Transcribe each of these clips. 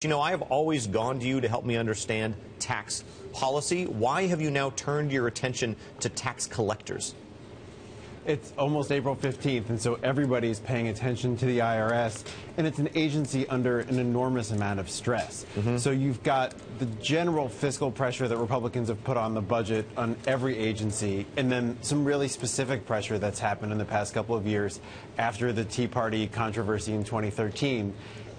You know, I have always gone to you to help me understand tax policy. Why have you now turned your attention to tax collectors? It's almost April 15th, and so everybody's paying attention to the IRS, and it's an agency under an enormous amount of stress. So you've got the general fiscal pressure that Republicans have put on the budget on every agency, and then some really specific pressure that's happened in the past couple of years after the Tea Party controversy in 2013.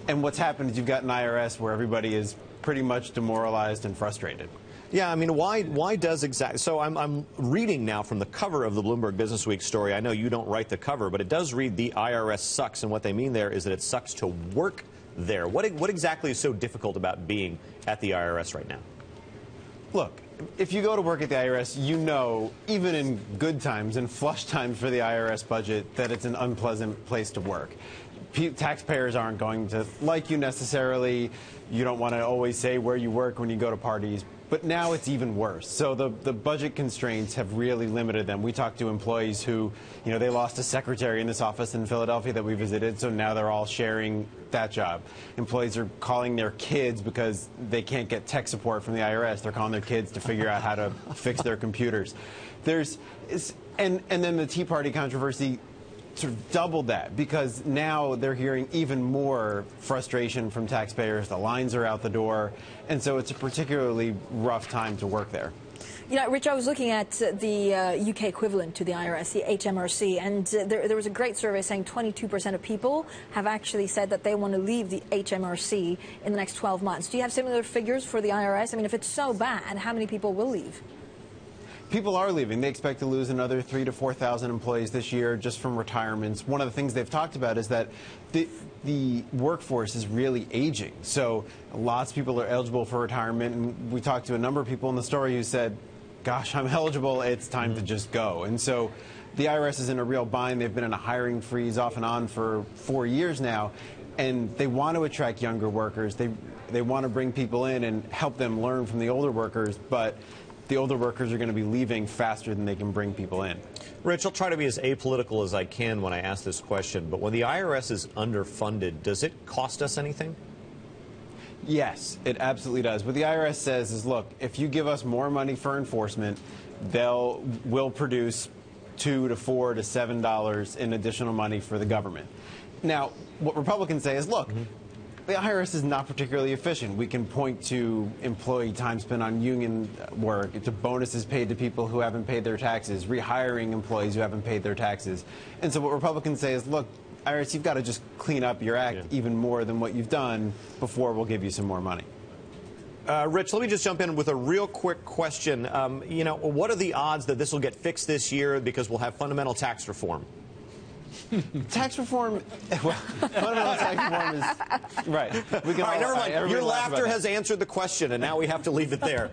And what's happened is you've got an IRS where everybody is pretty much demoralized and frustrated. Yeah, I mean, why does exactly? So I'm reading now from the cover of the Bloomberg Businessweek story. I know you don't write the cover, but it does read "The IRS sucks," and what they mean there is that it sucks to work there. What exactly is so difficult about being at the IRS right now? Look, if you go to work at the IRS, you know, even in good times and flush times for the IRS budget, that it's an unpleasant place to work. Taxpayers aren't going to like you necessarily. You don't want to always say where you work when you go to parties. But now it's even worse. So the budget constraints have really limited them. We talked to employees who, you know, they lost a secretary in this office in Philadelphia that we visited, so now they're all sharing that job. Employees are calling their kids because they can't get tech support from the IRS. They're calling their kids to figure out how to fix their computers. And then the Tea Party controversy sort of doubled that, because now they're hearing even more frustration from taxpayers. The lines are out the door, and so it's a particularly rough time to work there. You know, Rich, I was looking at the UK equivalent to the IRS, the HMRC, and there was a great survey saying 22% of people have actually said that they want to leave the HMRC in the next 12 months. Do you have similar figures for the IRS? I mean, if it's so bad, how many people will leave? People are leaving. They expect to lose another 3,000 to 4,000 employees this year just from retirements. One of the things they've talked about is that the workforce is really aging. So lots of people are eligible for retirement. And we talked to a number of people in the story who said, gosh, I'm eligible. It's time to just go. And so the IRS is in a real bind. They've been in a hiring freeze off and on for 4 years now. And they want to attract younger workers. They want to bring people in and help them learn from the older workers. But the older workers are going to be leaving faster than they can bring people in. Rich, I'll try to be as apolitical as I can when I ask this question, but when the IRS is underfunded, does it cost us anything? Yes, it absolutely does. What the IRS says is, look, if you give us more money for enforcement, we'll produce $2 to $4 to $7 in additional money for the government. Now, what Republicans say is, look, the IRS is not particularly efficient. We can point to employee time spent on union work, to bonuses paid to people who haven't paid their taxes, rehiring employees who haven't paid their taxes. And so what Republicans say is, look, IRS, you've got to just clean up your act even more than what you've done before we'll give you some more money. Rich, let me just jump in with a real quick question. You know, what are the odds that this will get fixed this year because we'll have fundamental tax reform? Tax reform, well, fundamental tax reform is, right. All right, never mind. Your laughter has answered the question, and now we have to leave it there.